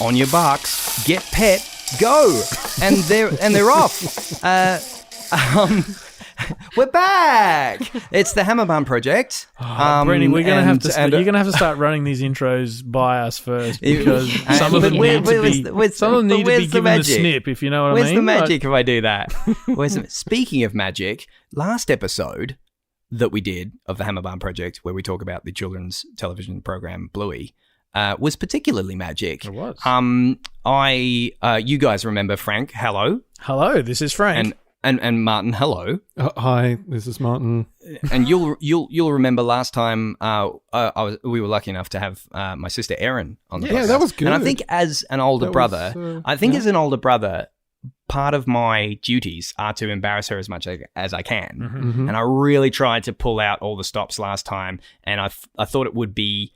on your barks, get pet, go, and they're off. We're back. It's the Hammerbarn Project. Brenny, you're gonna have to start running these intros by us first, because some of them need to be given the snip, if you know what I mean. Where's the magic if I do that? Speaking of magic, last episode that we did of the Hammerbarn Project, where we talk about the children's television program Bluey, was particularly magic. It was. You guys remember Frank? Hello. Hello. This is Frank. And Martin. Hello. Hi. This is Martin. And you'll remember last time we were lucky enough to have my sister Erin on the podcast. Yeah, that was good. And I think as an older brother, part of my duties are to embarrass her as much as I can. Mm-hmm. And I really tried to pull out all the stops last time, and I thought it would be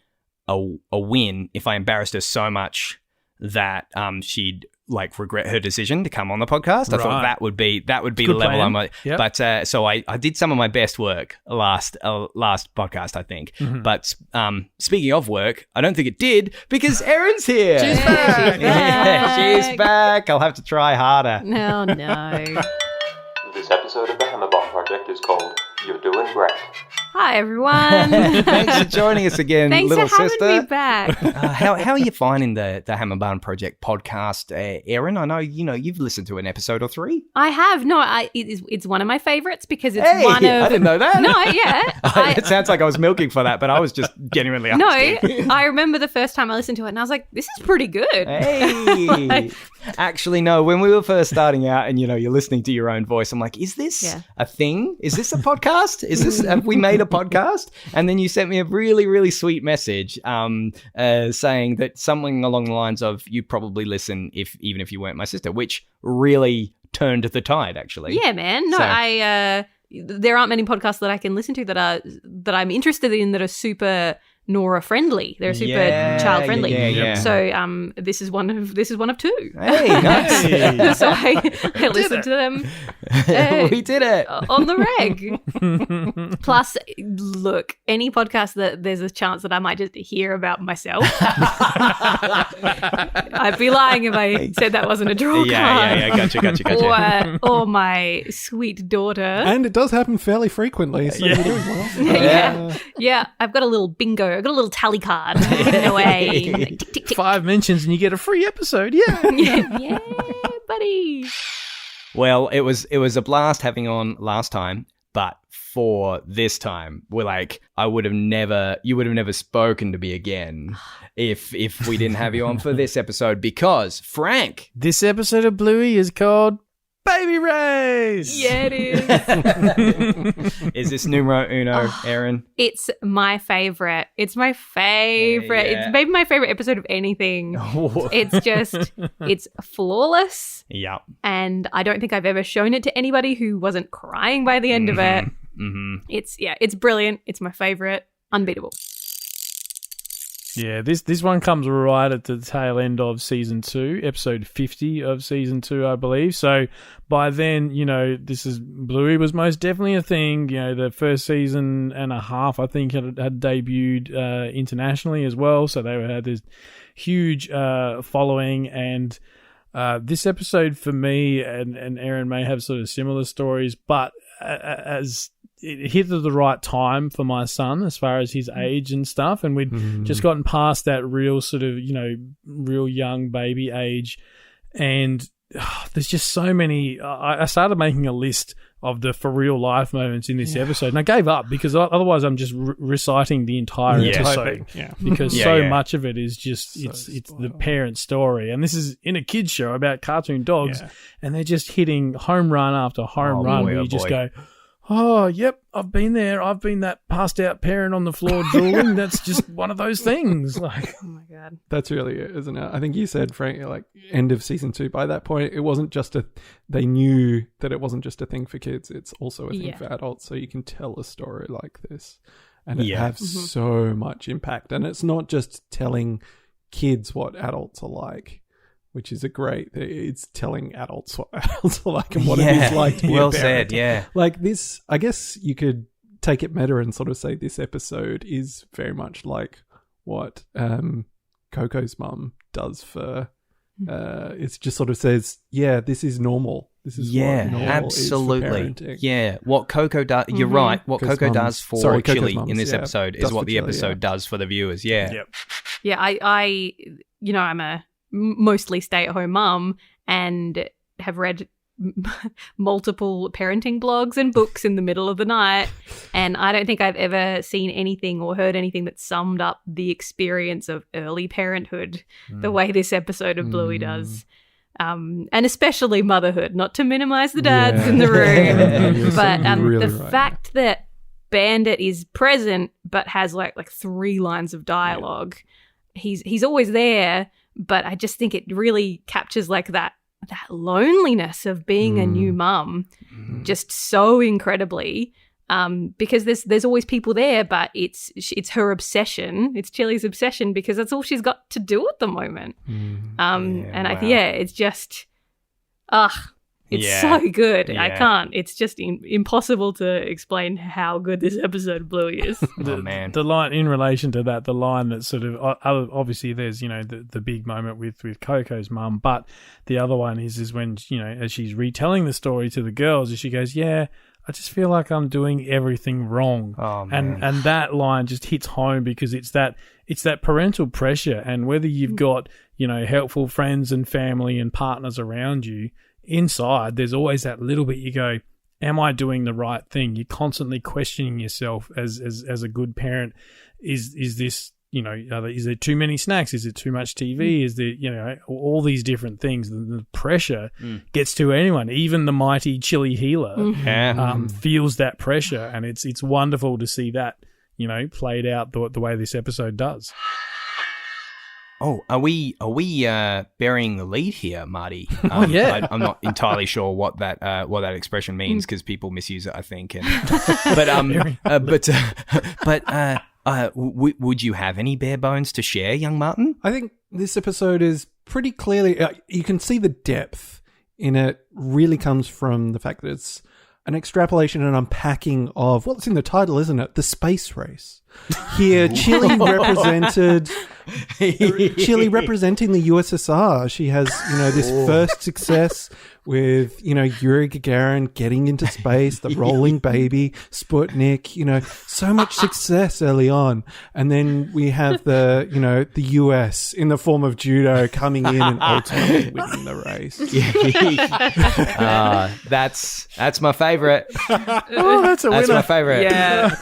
a win if I embarrassed her so much that she'd regret her decision to come on the podcast. I thought that would be the level I'm at. Yep. But so I did some of my best work last podcast, I think. Mm-hmm. But speaking of work, I don't think it did, because Erin's here. She's back. She's back. I'll have to try harder. No. This episode of the Hammerbarn Project is called You're Doing Great. Hi, everyone. Thanks for joining us again, Thanks little for having sister. me back. How are you finding the Hammerbarn Project podcast, Erin? I know you've listened to an episode or three. I have. No, it's one of my favorites because it's Hey, one of... I didn't know that. No, yeah. It sounds like I was milking for that, but I was just genuinely asking. No, I remember the first time I listened to it and I was like, this is pretty good. Hey. Actually, no, when we were first starting out and, you're listening to your own voice, I'm like, is this a thing? Is this a podcast? Have we made a podcast? And then you sent me a really, really sweet message saying that something along the lines of, you'd probably listen even if you weren't my sister, which really turned the tide, actually. Yeah, man. No, there aren't many podcasts that I can listen to that I'm interested in that are super Nora friendly. They're super child friendly. Yeah. So this is one of two. Hey, nice. So I listened to them. We did it on the reg. Plus, look, any podcast that there's a chance that I might just hear about myself. I'd be lying if I said that wasn't a draw card. Yeah. Gotcha. Or my sweet daughter. And it does happen fairly frequently, so you're doing well. Yeah. I've got a little bingo. I've got a little tally card hidden away. Like, tick, tick, tick. 5 mentions and you get a free episode. Yeah. Yeah, buddy. Well, it was a blast having on last time, but for this time, you would have never spoken to me again if we didn't have you on for this episode, because Frank, this episode of Bluey is called Baby Race. Yeah, it is. Is this numero uno, Erin? It's my favorite. It's my favorite. Yeah. It's maybe my favorite episode of anything. It's flawless. Yeah. And I don't think I've ever shown it to anybody who wasn't crying by the end of it. Mm-hmm. It's brilliant. It's my favorite. Unbeatable. Yeah, this one comes right at the tail end of season 2, episode 50 of season 2, I believe. So by then, Bluey was most definitely a thing. The first season and a half, I think, had debuted internationally as well. So they had this huge following. And this episode for me, and Erin may have sort of similar stories, but as it hit at the right time for my son as far as his age and stuff, and we'd just gotten past that real sort of real young baby age, and there's just so many. I started making a list of the for real life moments in this episode, and I gave up because otherwise I'm just reciting the entire episode because so much of it is just it's the parent story, and this is in a kids show about cartoon dogs, and they're just hitting home run after home run where you just go, oh, yep, I've been there. I've been that passed out parent on the floor drooling. That's just one of those things. Oh, my God. That's really it, isn't it? I think you said, Frank, end of season 2. By that point, it wasn't just they knew that it wasn't just a thing for kids. It's also a thing for adults. So you can tell a story like this and it has so much impact. And it's not just telling kids what adults are like, which is it's telling adults what adults are like and what it is like to be a parent. Said, yeah. Like this, I guess you could take it meta and sort of say this episode is very much like what Coco's mum does for it just sort of says, yeah, this is normal. This is what normal absolutely. is for parenting. Yeah, what Coco does, you're right, what Coco does for Chili in this episode is what the Chili, episode does for the viewers, Yep. Yeah, I I'm a mostly stay-at-home mum and have read multiple parenting blogs and books in the middle of the night, and I don't think I've ever seen anything or heard anything that summed up the experience of early parenthood the way this episode of Bluey does. And especially motherhood, not to minimize the dads in the room, but really the fact that Bandit is present but has like 3 lines of dialogue. He's always there, but I just think it really captures like that loneliness of being a new mum just so incredibly, because there's always people there, but it's her obsession, it's Chili's obsession, because that's all she's got to do at the moment. It's just it's so good. I can't. It's just impossible to explain how good this episode of Bluey is. The line in relation to that, the line that sort of obviously there's the big moment with Coco's mum, but the other one is when as she's retelling the story to the girls, and she goes, "Yeah, I just feel like I'm doing everything wrong." Oh, man. And that line just hits home because it's that parental pressure, and whether you've got helpful friends and family and partners around you, inside there's always that little bit you go, am I doing the right thing? You're constantly questioning yourself as a good parent. Is this is there too many snacks? Is it too much TV? Is there all these different things? The pressure gets to anyone, even the mighty Chili healer feels that pressure, and it's wonderful to see that played out the way this episode does. Oh, are we burying the lead here, Marty? Yeah. I'm not entirely sure what that expression means because people misuse it, I think. Would you have any bare bones to share, young Martin? I think this episode is pretty clearly, you can see the depth in it really comes from the fact that it's an extrapolation and unpacking of, well, it's in the title, isn't it? The space race. Here, Chili representing the USSR. She has, this first success with, Yuri Gagarin getting into space, the rolling baby, Sputnik, so much success early on. And then we have the US in the form of judo coming in and ultimately winning the race. That's my favorite. Oh, that's a winner. That's my favorite. Yeah.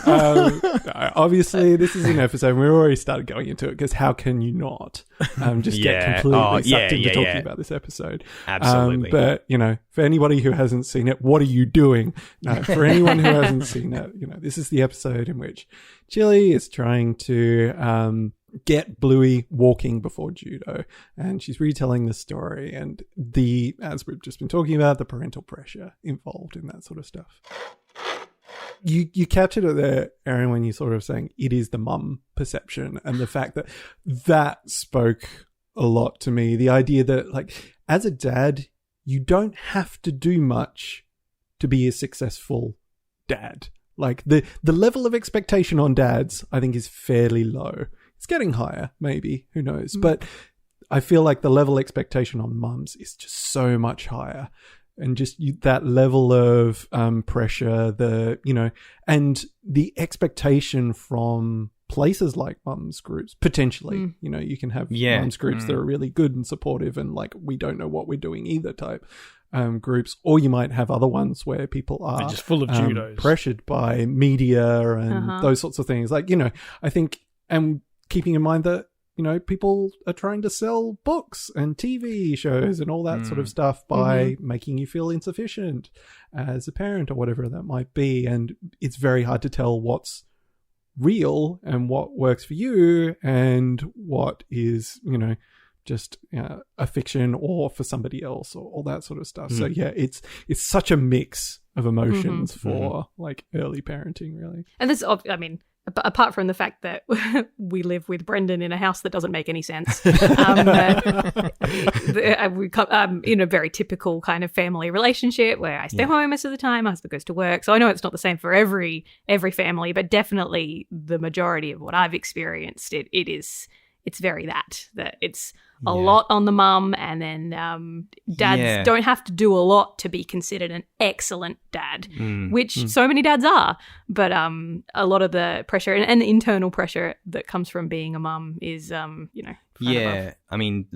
Obviously, this is an episode, and we've already started going into it, because how can you not get completely sucked into talking about this episode? Absolutely. But, for anybody who hasn't seen it, what are you doing? No, for anyone who hasn't seen it, this is the episode in which Chili is trying to get Bluey walking before judo, and she's retelling the story, and as we've just been talking about, the parental pressure involved in that sort of stuff. You captured it there, Erin, when you sort of saying it is the mum perception, and the fact that spoke a lot to me. The idea that, as a dad, you don't have to do much to be a successful dad. The level of expectation on dads, I think, is fairly low. It's getting higher, maybe, who knows? But I feel like the level of expectation on mums is just so much higher. And just that level of pressure, and the expectation from places like mums groups, potentially. You can have mums groups that are really good and supportive and we don't know what we're doing either type groups. Or you might have other ones where people are they're just full of judos, pressured by media and those sorts of things. I think, and keeping in mind that, people are trying to sell books and TV shows and all that sort of stuff by making you feel insufficient as a parent or whatever that might be. And it's very hard to tell what's real and what works for you and what is, just a fiction or for somebody else or all that sort of stuff. So yeah, it's such a mix of emotions for early parenting, really. And this, apart from the fact that we live with Brendan in a house that doesn't make any sense, we come in a very typical kind of family relationship where I stay home most of the time, my husband goes to work. So I know it's not the same for every family, but definitely the majority of what I've experienced, it is it's very that it's a lot on the mum, and then dads don't have to do a lot to be considered an excellent dad, which so many dads are. But a lot of the pressure and the internal pressure that comes from being a mum is, I mean,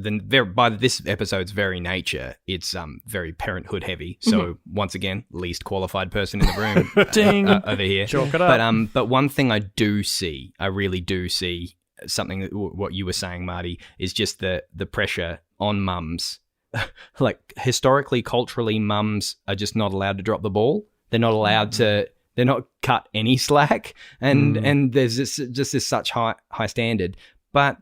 by this episode's very nature, it's very parenthood heavy. So once again, least qualified person in the room Ding. Over here. Chalk it up. But one thing I really do see, something that what you were saying, Marty, is just the pressure on mums. Like historically, culturally, mums are just not allowed to drop the ball. They're not allowed to. They're not cut any slack, and there's this such high standard. But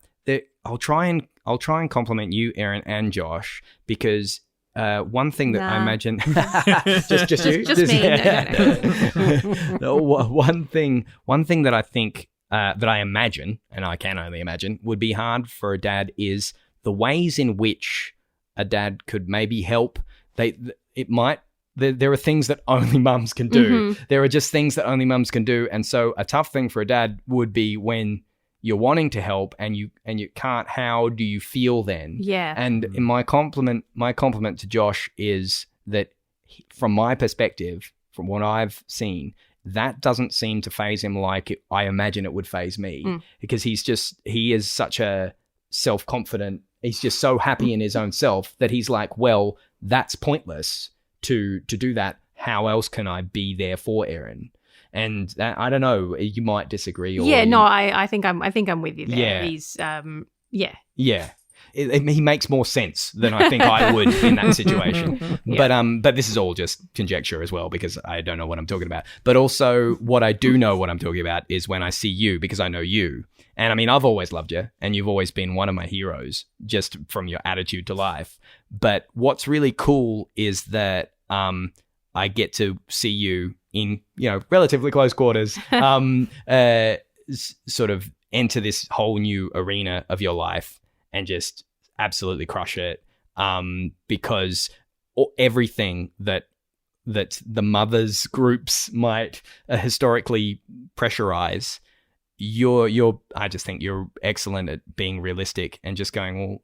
I'll try and compliment you, Erin and Josh, because one thing that I imagine just you, just me. No. One thing that I think that I imagine, and I can only imagine, would be hard for a dad is the ways in which a dad could maybe help. There are things that only mums can do. There are just things that only mums can do, and so a tough thing for a dad would be when you're wanting to help and you can't. How do you feel then? Yeah. And in my compliment to Josh is that from my perspective, from what I've seen, that doesn't seem to faze him like I imagine it would faze me, because he is such a self-confident, he's just so happy in his own self that he's like, well, that's pointless to do that. How else can I be there for Erin? And that, I don't know, you might disagree. Or I think I'm with you there. Yeah. He's Yeah. He makes more sense than I think I would in that situation. But this is all just conjecture as well, because I don't know what I'm talking about. But also what I do know what I'm talking about is when I see you, because I know you. And I mean, I've always loved you, and you've always been one of my heroes just from your attitude to life. But what's really cool is that I get to see you in, relatively close quarters, sort of enter this whole new arena of your life and just absolutely crush it, because everything that the mothers groups might historically pressurize, I just think you're excellent at being realistic and just going, well,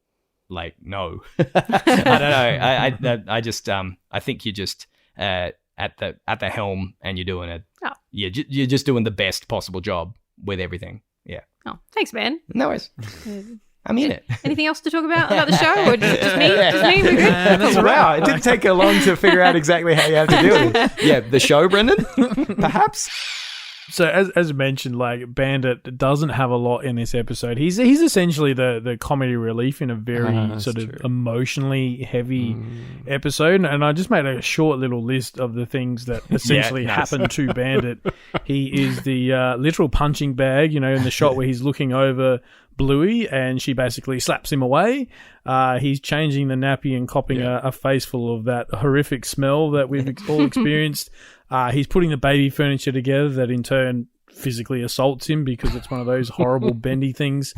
like, no. I don't know. I think you're just at the helm, and you're doing it. Oh. You're just doing the best possible job with everything. Yeah. Oh, thanks, man. No worries. I'm in it. Anything else to talk about the show, or just me? Just me? We're good. Wow, it didn't take long to figure out exactly how you have to do it. Yeah, the show, Brendan, perhaps. So as mentioned, like, Bandit doesn't have a lot in this episode. He's essentially the comedy relief in a very sort of emotionally heavy episode. And I just made a short little list of the things that essentially happen to Bandit. He is the literal punching bag, in the shot where he's looking over Bluey and she basically slaps him away. He's changing the nappy and copping a face full of that horrific smell that we've all experienced. He's putting the baby furniture together that in turn physically assaults him because it's one of those horrible bendy things.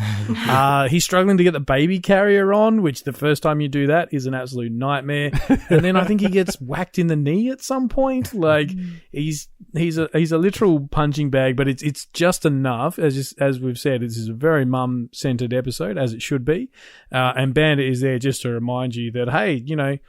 He's struggling to get the baby carrier on, which the first time you do that is an absolute nightmare. And then I think he gets whacked in the knee at some point. Like, he's a literal punching bag, but it's just enough. As we've said, this is a very mum-centered episode, as it should be. And Bandit is there just to remind you that, hey,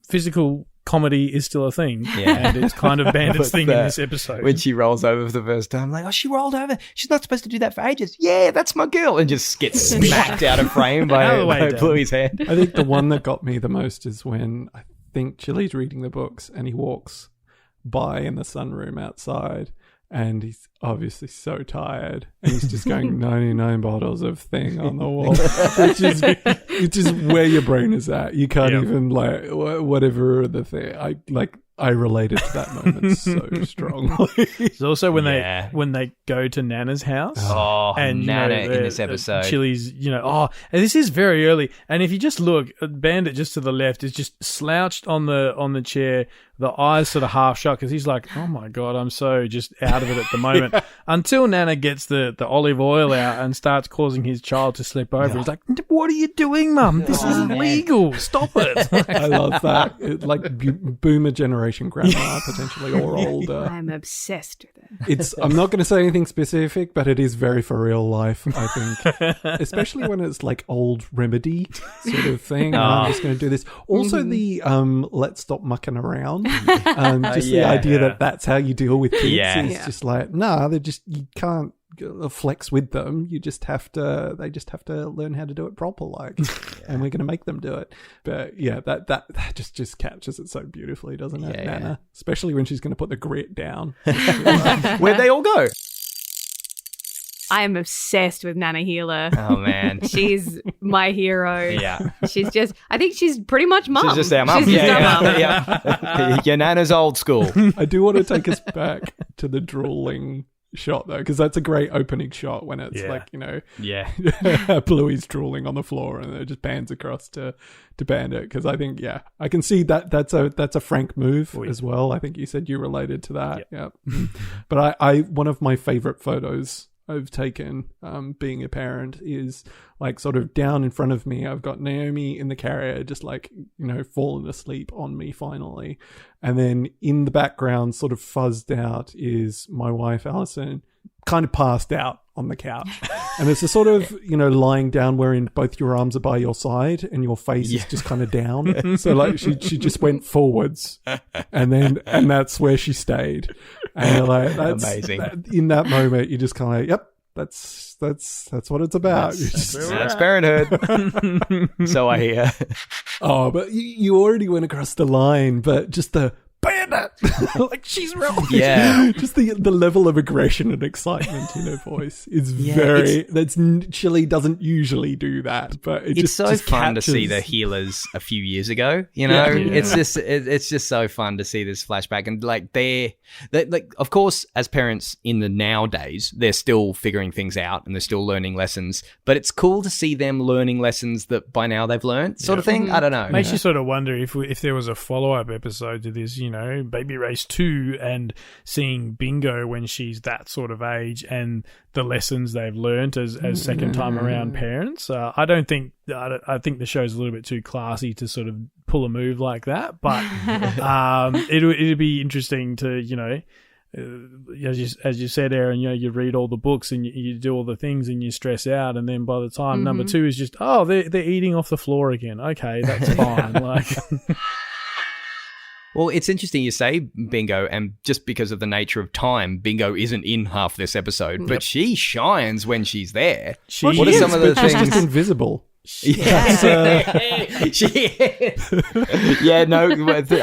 physical comedy is still a thing, and it's kind of Bandit's thing in this episode. When she rolls over for the first time, like, oh, she rolled over. She's not supposed to do that for ages. Yeah, that's my girl, and just gets smacked out of frame by Bluey's hand. I think the one that got me the most is when I think Chili's reading the books and he walks by in the sunroom outside, and he's obviously so tired, and he's just going 99 bottles of thing on the wall, which is where your brain is at. You can't even, like, whatever the thing. I related to that moment so strongly. It's also when they go to Nana's house. Oh, and Nana in this episode. Chili's, and this is very early. And if you just look, Bandit just to the left is just slouched on the chair, the eyes sort of half shut, because he's like, oh my God, I'm so just out of it at the moment. Until Nana gets the olive oil out and starts causing his child to slip over. He's like, what are you doing, Mum? This isn't legal. Stop it. I love that. Boomer generation generation grandma, potentially, or older. I'm obsessed with it. I'm not going to say anything specific, but it is very for real life, I think. Especially when it's like old remedy sort of thing. I'm just going to do this. Also, the let's stop mucking around. The idea that that's how you deal with kids is just like, you can't flex with them. They just have to learn how to do it proper, and we're going to make them do it. But yeah, that just captures it so beautifully, doesn't it, Nana? Especially when she's going to put the grit down. Where'd they all go? I am obsessed with Nana Healer. Oh, man. She's my hero. Yeah. I think she's pretty much mum. She's just our mum. Yeah. Your Nana's old school. I do want to take us back to the drooling shot, though, because that's a great opening shot when it's Bluey's drooling on the floor and it just pans across to Bandit, because I think I can see that's a Frank move as well. I think you said you related to that. But I one of my favorite photos I've taken being a parent is like sort of down in front of me. I've got Naomi in the carrier just fallen asleep on me finally, and then in the background sort of fuzzed out is my wife Alison, kind of passed out on the couch. And it's a sort of lying down wherein both your arms are by your side and your face is just kind of down. So like she just went forwards and that's where she stayed. And you're like, that's amazing. In that moment you're just kind of like, yep, that's what it's about. That's parenthood. So I hear. Oh, but you already went across the line, but just the Bandit, like she's wrong. Yeah, just the level of aggression and excitement in her voice is Chili doesn't usually do that, but it's so fun to see the healers a few years ago. It's just so fun to see this flashback, and like they're of course as parents in the nowadays they're still figuring things out and they're still learning lessons, but it's cool to see them learning lessons that by now they've learned, sort of thing. I don't know. Makes you sort of wonder if there was a follow-up episode to this. Baby Race 2 and seeing Bingo when she's that sort of age and the lessons they've learnt as second time around parents. I think the show's a little bit too classy to sort of pull a move like that, but it'd be interesting to, as you said, Erin, you read all the books and you do all the things and you stress out, and then by the time number 2 is just, they're eating off the floor again. Okay, that's fine. Well, it's interesting you say Bingo, and just because of the nature of time, Bingo isn't in half this episode, but she shines when she's there. What are some of the things? She's just invisible.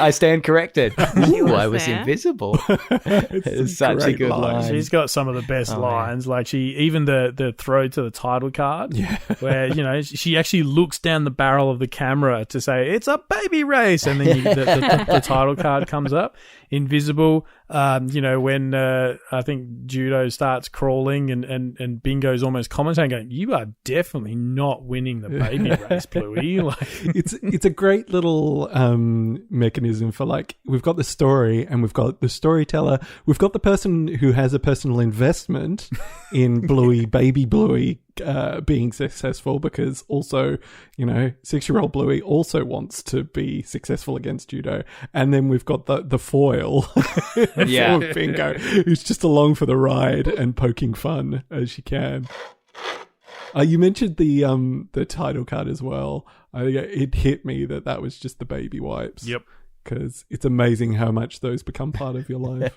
I stand corrected. I was invisible. It's such a good line. She's got some of the best lines. Like even the throw to the title card, where she actually looks down the barrel of the camera to say it's a baby race, and then the title card comes up. Invisible. When I think Judo starts crawling and Bingo's almost commentating, going, "You are definitely not winning the baby race, Bluey." It's a great little mechanism for we've got the story and we've got the storyteller, we've got the person who has a personal investment in Bluey, baby Bluey, being successful, because also 6-year-old Bluey also wants to be successful against Judo, and then we've got the foil for Bingo, who's just along for the ride and poking fun as she can. You mentioned the title card as well. It hit me that was just the baby wipes. Yep. Because it's amazing how much those become part of your life.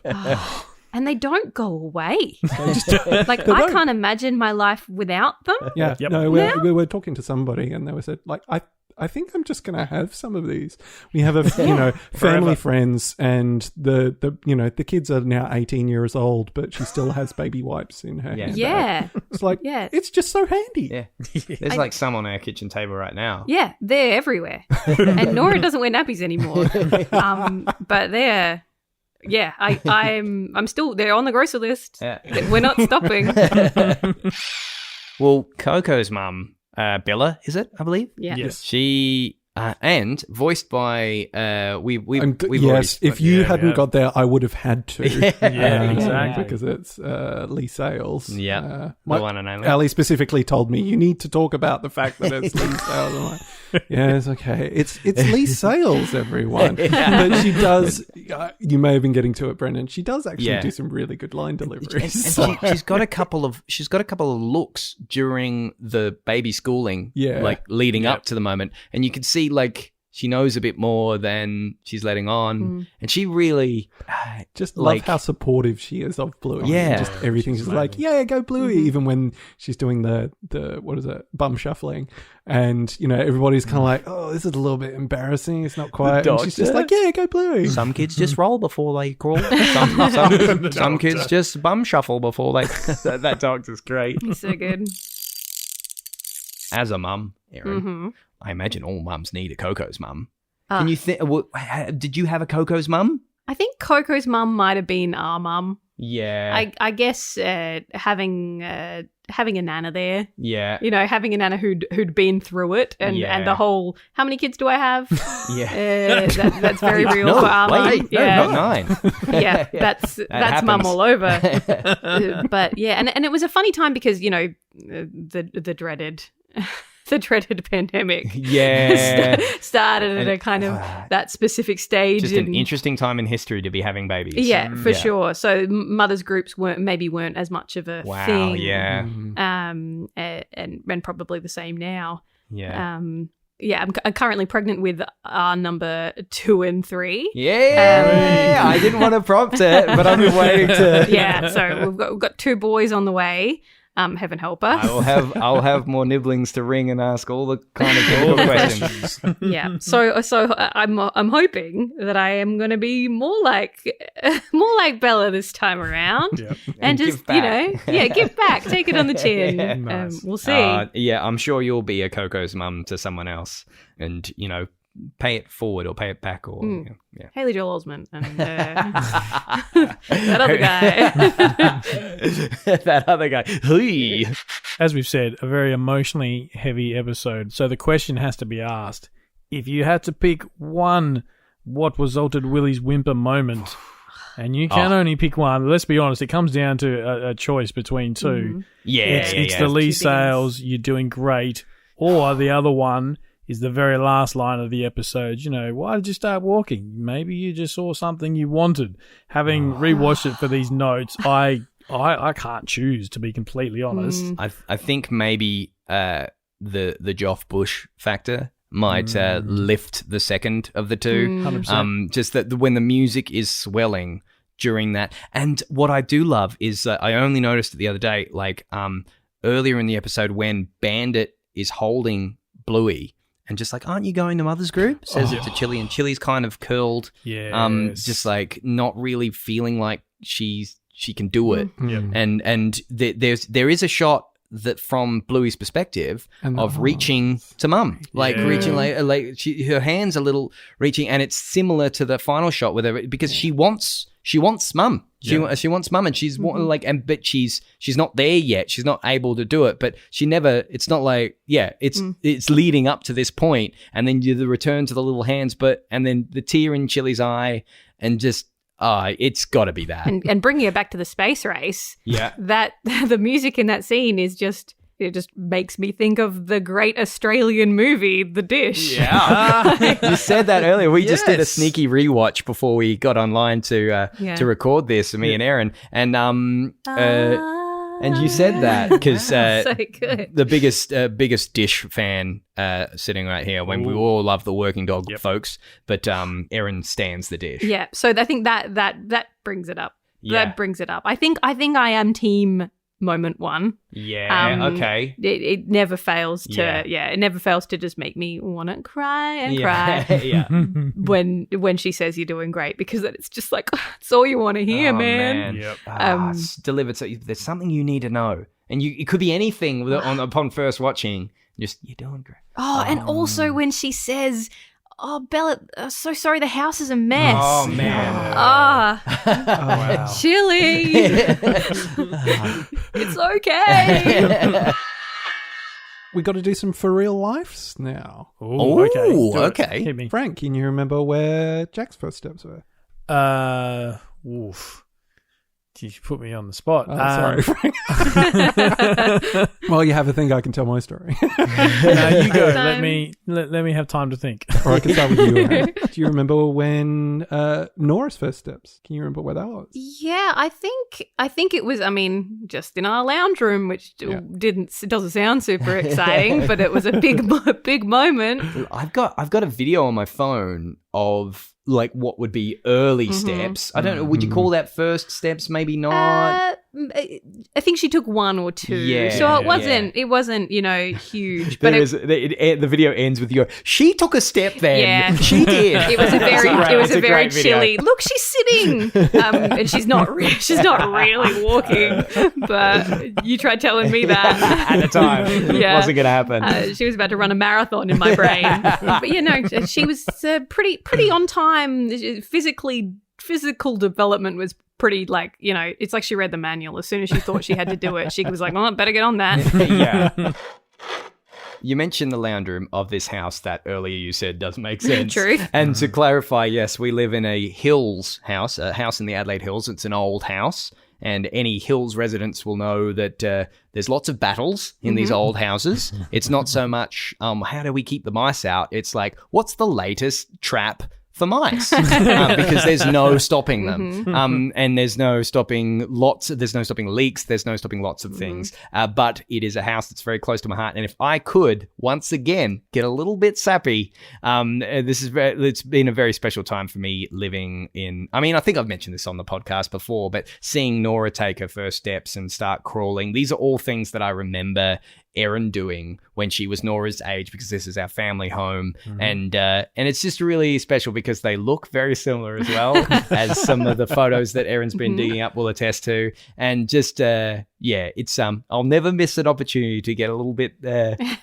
And they don't go away. I can't imagine my life without them. Yeah. Yep. No, we were talking to somebody and they said, I think I'm just going to have some of these. We have family friends, and the kids are now 18 years old, but she still has baby wipes in her hand. Yeah. It's it's just so handy. Yeah. There's some on our kitchen table right now. Yeah, they're everywhere. And Nora doesn't wear nappies anymore. But they're... Yeah, I'm still, they're on the grocery list. Yeah. We're not stopping. Well, Coco's mum, Bella, is it? I believe. Yeah. Yes. She and voiced by we've yes. If you hadn't got there, I would have had to. Exactly, because it's Lee Sales. Yeah, the one and only. Ali specifically told me you need to talk about the fact that it's Lee Sales. I'm like, Yeah, it's okay. It's Lee Sales, everyone. But she does. You may have been getting to it, Brendan. She does actually do some really good line deliveries. And she's got a couple of looks during the baby schooling, like leading up to the moment, and you can see like she knows a bit more than she's letting on, and she really just love how supportive she is of Bluey. Yeah, just everything's just like, yeah, go Bluey. Even when she's doing the what is it, bum shuffling, and everybody's kind of like, oh, this is a little bit embarrassing. It's not quite. And she's just like, yeah, go Bluey. Some kids just roll before they crawl. Some kids just bum shuffle before they. That dog's is great. He's so good. As a mum, Erin, I imagine all mums need a Coco's mum. Can you think? Did you have a Coco's mum? I think Coco's mum might have been our mum. Yeah. I guess having a nana there. Yeah. Having a nana who'd been through it and the whole, how many kids do I have? Yeah. That's very real for our mum. Yeah. No, not 9. Yeah, that's mum all over. But yeah, and it was a funny time because, the dreaded pandemic started at a kind of that specific stage. Just an interesting time in history to be having babies. Yeah, for sure. So mothers groups weren't as much of a thing. Yeah. And probably the same now. Yeah. I'm currently pregnant with our number 2 and 3. Yeah, I didn't want to prompt it, but I've been waiting to. Yeah, so we've got 2 boys on the way. Heaven help us. I'll have more nibblings to ring and ask all the kind of difficult questions. Yeah. So I'm hoping that I am going to be more like Bella this time around, and just give back, take it on the chin. Nice. We'll see. I'm sure you'll be a Coco's mum to someone else, and pay it forward or pay it back, or Haley Joel Osment and that other guy. That other guy. As we've said, a very emotionally heavy episode. So the question has to be asked: if you had to pick one, what was Whizalted Willy's Whimper moment? And you can only pick one. Let's be honest; it comes down to a choice between 2. Mm-hmm. It's the Lee Sales, you're doing great, or the other one is the very last line of the episode. Why did you start walking? Maybe you just saw something you wanted. Having rewatched it for these notes, I can't choose, to be completely honest. I think maybe the Joff Bush factor might lift the second of the 2. 100%. Just that when the music is swelling during that. And what I do love is I only noticed it the other day, like earlier in the episode when Bandit is holding Bluey, and just like, aren't you going to Mother's Group? Says it to Chili, and Chili's kind of curled. Just like not really feeling like she can do it. And there is a shot that from Bluey's perspective of reaching to Mum, reaching like her hands a little reaching, and it's similar to the final shot with her because she wants Mum. She wants Mum, and she's but she's not there yet. She's not able to do it, but she never. It's not like it's leading up to this point, and then the return to the little hands, and then the tear in Chili's eye, and just it's got to be that. And bringing it back to the space race, that the music in that scene is just. It just makes me think of the great Australian movie, The Dish. Yeah. You said that earlier. We just did a sneaky rewatch before we got online to record this, me and Erin. And you said that because so good. The biggest Dish fan sitting right here, when we all love the Working Dog folks, but Erin stands the Dish. Yeah, so I think that brings it up. Yeah. That brings it up. I think I am team moment 1. Yeah. Okay. It never fails to. It never fails to just make me want to cry and cry. Yeah. when she says you're doing great, because it's just like it's all you want to hear, man. Yep. Delivered. So there's something you need to know, and it could be anything upon first watching. Just you're doing great. And also when she says, "Oh, Bella, so sorry, the house is a mess." Oh, man. Wow. Chili. It's okay. We got to do some for real lives now. Oh, okay. Hit me. Frank, can you remember where Jack's first steps were? Oof. You put me on the spot. Sorry, Frank. Well, you have a think. I can tell my story. No, you go. Let me have time to think. Or I can start with you. Erin. Do you remember when Nora's first steps? Can you remember where that was? Yeah, I think it was. I mean, just in our lounge room, which doesn't sound super exciting, but it was a big moment. I've got a video on my phone of like what would be early steps. I don't know. Would you call that first steps? Maybe not. I think she took one or two. Yeah, so it wasn't, huge. But the video ends with she took a step then. Yeah. She did. It was a very chilly. Look, she's sitting. And she's not really walking. But you tried telling me that at the time. It wasn't going to happen. She was about to run a marathon in my brain. But she was pretty on time. Physical development was pretty it's like she read the manual. As soon as she thought she had to do it, she was like, "Oh, better get on that." Yeah. You mentioned the lounge room of this house that earlier you said doesn't make sense. True. And to clarify, yes, we live in a Hills house, a house in the Adelaide Hills. It's an old house. And any Hills residents will know that there's lots of battles in these old houses. It's not so much, how do we keep the mice out? It's like, what's the latest trap for mice? Because there's no stopping them. And there's no stopping leaks, there's no stopping lots of things. But it is a house that's very close to my heart. And if I could, once again, get a little bit sappy, it's been a very special time for me living in, I think I've mentioned this on the podcast before, but seeing Nora take her first steps and start crawling, these are all things that I remember Erin doing when she was Nora's age, because this is our family home. And it's just really special because they look very similar as well as some of the photos that Erin's been digging up will attest to. And just it's I'll never miss an opportunity to get a little bit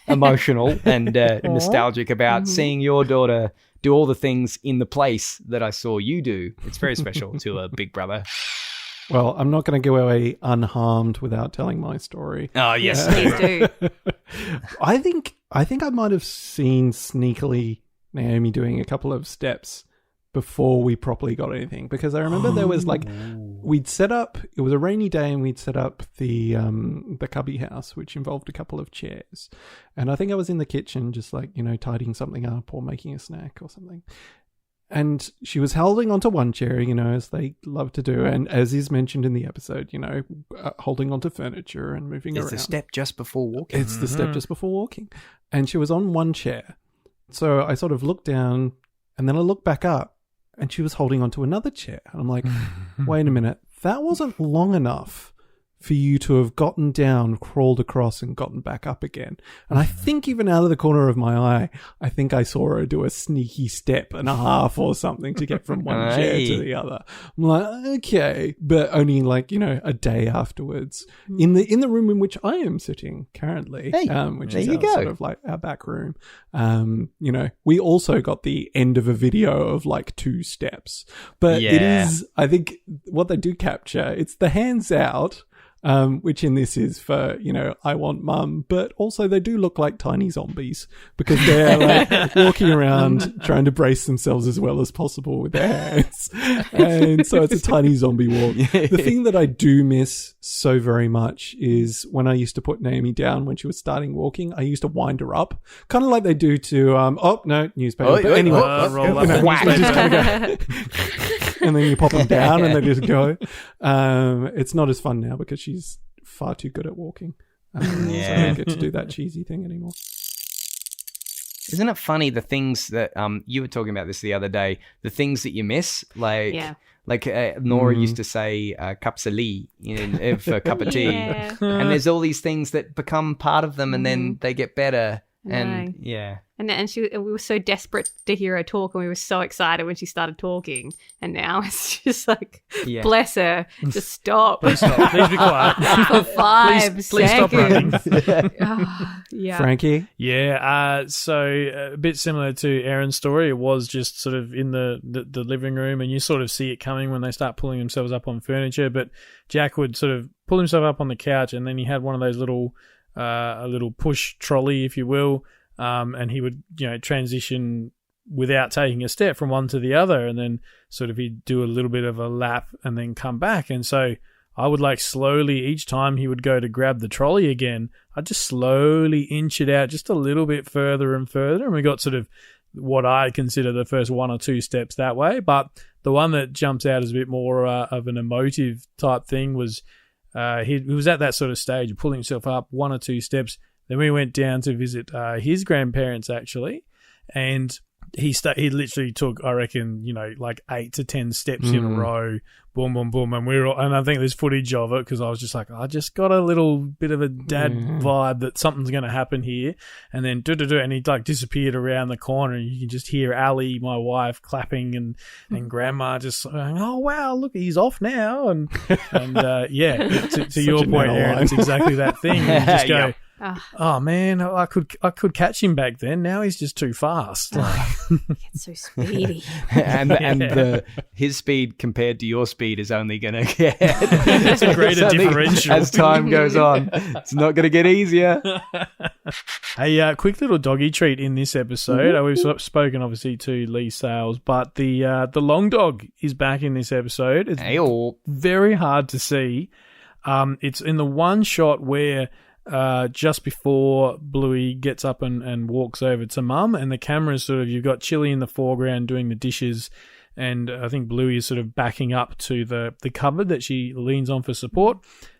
emotional and nostalgic about seeing your daughter do all the things in the place that I saw you do. It's very special to a big brother. Well, I'm not going to go away unharmed without telling my story. Oh, yes. Please do. I think I might have seen sneakily Naomi doing a couple of steps before we properly got anything, because I remember there was we'd set up, it was a rainy day and we'd set up the cubby house, which involved a couple of chairs. And I think I was in the kitchen just tidying something up or making a snack or something. And she was holding onto one chair, as they love to do. And as is mentioned in the episode, holding onto furniture and moving around. It's the step just before walking. It's the step just before walking. And she was on one chair. So I sort of looked down and then I looked back up and she was holding onto another chair. And I'm like, wait a minute, that wasn't long enough for you to have gotten down, crawled across and gotten back up again. And I think even out of the corner of my eye, I think I saw her do a sneaky step and a half or something to get from one chair to the other. I'm like, okay, but only a day afterwards in the room in which I am sitting currently, which is sort of like our back room. We also got the end of a video of 2 steps, but it is, I think what they do capture, it's the hands out, which in this is for, I want mum, but also they do look like tiny zombies because they're walking around trying to brace themselves as well as possible with their hands. And so it's a tiny zombie walk. The thing that I do miss so very much is when I used to put Naomi down when she was starting walking, I used to wind her up, kind of like they do to, newspaper. But anyway, roll up whack. And then you pop them down and they just go. It's not as fun now because she's far too good at walking. So I don't get to do that cheesy thing anymore. Isn't it funny, the things that you were talking about this the other day, the things that you miss, Nora used to say cups of lee for a cup of tea. And there's all these things that become part of them and then they get better. And we were so desperate to hear her talk, and we were so excited when she started talking. And now it's just like, bless her, just stop. Please stop. Please be quiet for 5 seconds. Please stop running. Frankie? Yeah. So a bit similar to Erin's story. It was just sort of in the living room, and you sort of see it coming when they start pulling themselves up on furniture. But Jack would sort of pull himself up on the couch, and then he had one of those a little push trolley, if you will, and he would, transition without taking a step from one to the other, and then sort of he'd do a little bit of a lap and then come back. And so I would like slowly, each time he would go to grab the trolley again, I'd just slowly inch it out just a little bit further and further. And we got sort of what I consider the first 1 or 2 steps that way. But the one that jumps out as a bit more of an emotive type thing was he was at that sort of stage of pulling himself up 1 or 2 steps. Then we went down to visit his grandparents, actually. And he literally took, I reckon, like 8 to 10 steps in a row, boom, boom, boom, and I think there's footage of it because I was just like, I just got a little bit of a dad vibe that something's going to happen here, and then and he like disappeared around the corner, and you can just hear Ali, my wife, clapping, and Grandma just going, oh wow, look, he's off now, and yeah, to your point, Erin, it's exactly that thing. You just go. Oh man, I could catch him back then. Now he's just too fast. He gets so speedy, and his speed compared to your speed is only going to get it's a greater differential as time goes on. It's not going to get easier. A quick little doggy treat in this episode. We've spoken obviously to Lee Sales, but the long dog is back in this episode. It's very hard to see. It's in the one shot where. Just before Bluey gets up and walks over to Mum, and the camera's sort of, you've got Chili in the foreground doing the dishes, and I think Bluey is sort of backing up to the cupboard that she leans on for support.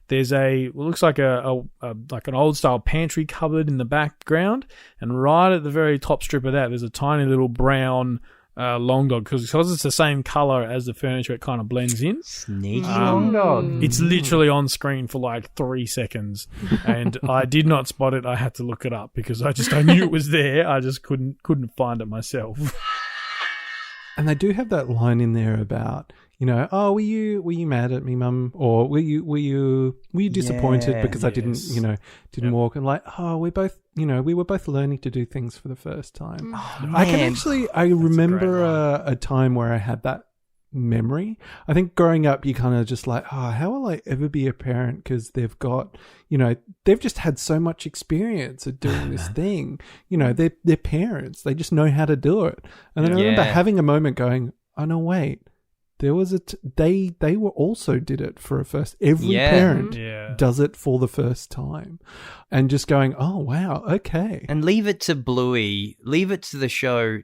There's looks like like an old style pantry cupboard in the background, and right at the very top strip of that, there's a tiny little brown long dog, because it's the same color as the furniture, it kind of blends in. Sneaky long dog. It's literally on screen for like 3 seconds, and I did not spot it. I had to look it up because I knew it was there. I just couldn't find it myself. And they do have that line in there about, oh, were you mad at me, Mum, or were you disappointed because I didn't walk, and like, oh, we were both learning to do things for the first time. Oh, I remember a time where I had that memory. I think growing up, you kind of just like, oh, how will I ever be a parent? Because they've got, they've just had so much experience of doing this thing. They're parents. They just know how to do it. And then I remember having a moment going, oh no, wait. There was they were also did it for a first. Every parent does it for the first time, and just going, oh wow, okay. And leave it to Bluey, leave it to the show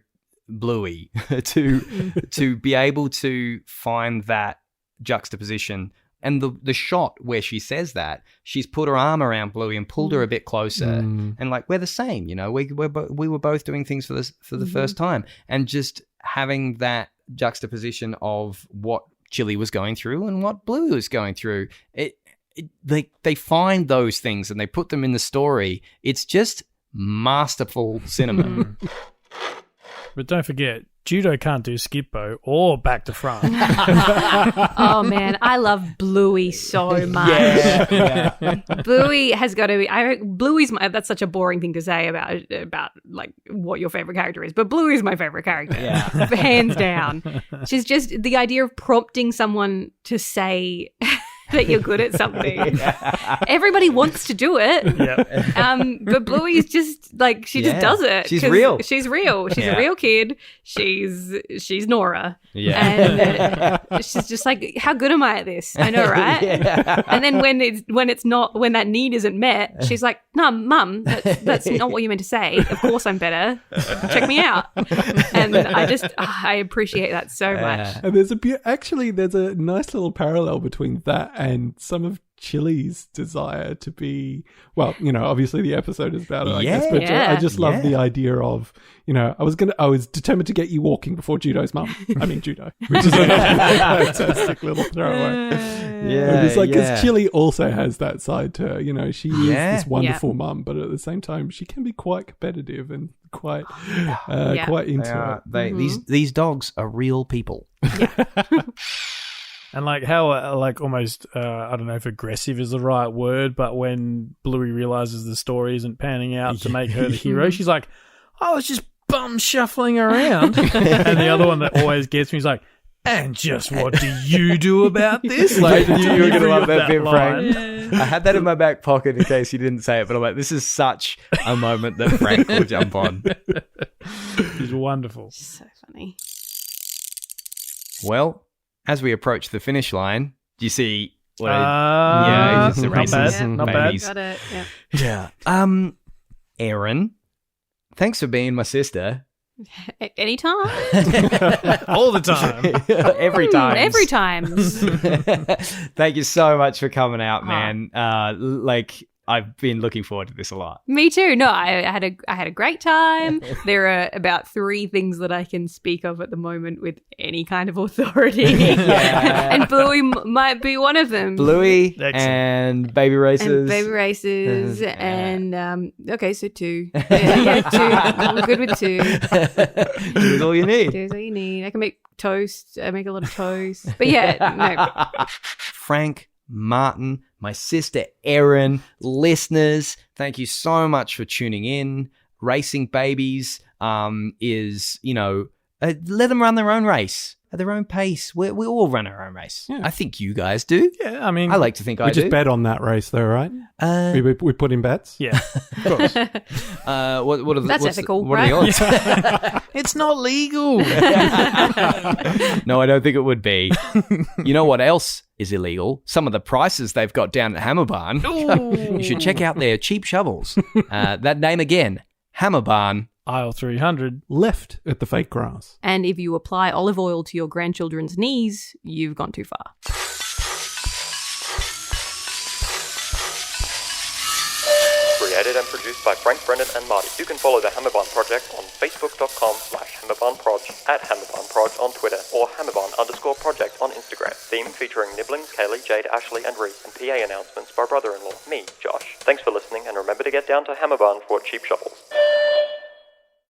Bluey to be able to find that juxtaposition. And the shot where she says that, she's put her arm around Bluey and pulled her a bit closer, and like, we're the same, we were both doing things for the first time, and just having that juxtaposition of what Chili was going through and what Bluey was going through. They find those things and they put them in the story. It's just masterful cinema. But don't forget, judo can't do skippo or back to front. Oh man, I love Bluey so much. Bluey has got to be. Bluey's that's such a boring thing to say about like what your favorite character is, but Bluey's my favorite character, hands down. She's just the idea of prompting someone to say that you're good at something. Everybody wants to do it. But Bluey's just like, she just does it. She's real. She's real. She's a real kid. She's Nora. And she's just like, how good am I at this? I know, right? And then when that need isn't met, she's like, no, Mum, that's not what you meant to say. Of course I'm better. Check me out. And I appreciate that so much. And there's a nice little parallel between that and some of Chili's desire to be, well, obviously the episode is about it, I guess, but I just love the idea of, I was determined to get you walking before Judo's mum. I mean, Judo, which is a fantastic little throwaway. It's like, because Chili also has that side to her, she is this wonderful mum, but at the same time, she can be quite competitive and quite into it. These dogs are real people. And like how, like almost, I don't know if aggressive is the right word, but when Bluey realizes the story isn't panning out to make her the hero, she's like, I was just bum shuffling around. And the other one that always gets me is like, and just what do you do about this? Like, you were going to love that bit, Frank. I had that in my back pocket in case you didn't say it, but I'm like, this is such a moment that Frank will jump on. She's wonderful. She's so funny. Well, as we approach the finish line, you see Yeah, he's just not bad. erases Not bad. babies. Got it. Yeah. Yeah. Erin, thanks for being my sister. Anytime. All the time. Every time. Every time. Thank you so much for coming out, man. I've been looking forward to this a lot. Me too. No, I had a great time. There are about 3 things that I can speak of at the moment with any kind of authority, and Bluey might be one of them. Bluey Excellent. and Baby Races. And okay, so 2. Yeah, 2. I'm good with 2. That's all you need. There's all you need. I can make toast. I make a lot of toast. But yeah, no. Frank, Martin, my sister Erin, listeners, thank you so much for tuning in. Racing babies is, let them run their own race at their own pace. We all run our own race. Yeah. I think you guys do. Yeah, I mean, I like to think I do. We just bet on that race, though, right? We put in bets. Yeah, of course. What are the, That's ethical, what right? are the odds? It's not legal. No, I don't think it would be. You know what else is illegal? Some of the prices they've got down at Hammer Barn. You should check out their cheap shovels. That name again, Hammer Barn. Aisle 300. Left at the fake grass. And if you apply olive oil to your grandchildren's knees, you've gone too far. Created and produced by Frank, Brendan and Marty. You can follow the Hammerbarn Project on facebook.com/HammerbarnProj, at HammerbarnProj on Twitter, or Hammerbarn_project on Instagram. Theme featuring Nibblings, Kaylee, Jade, Ashley and Reese, and PA announcements by brother-in-law, me, Josh. Thanks for listening, and remember to get down to Hammerbarn for a cheap shovel.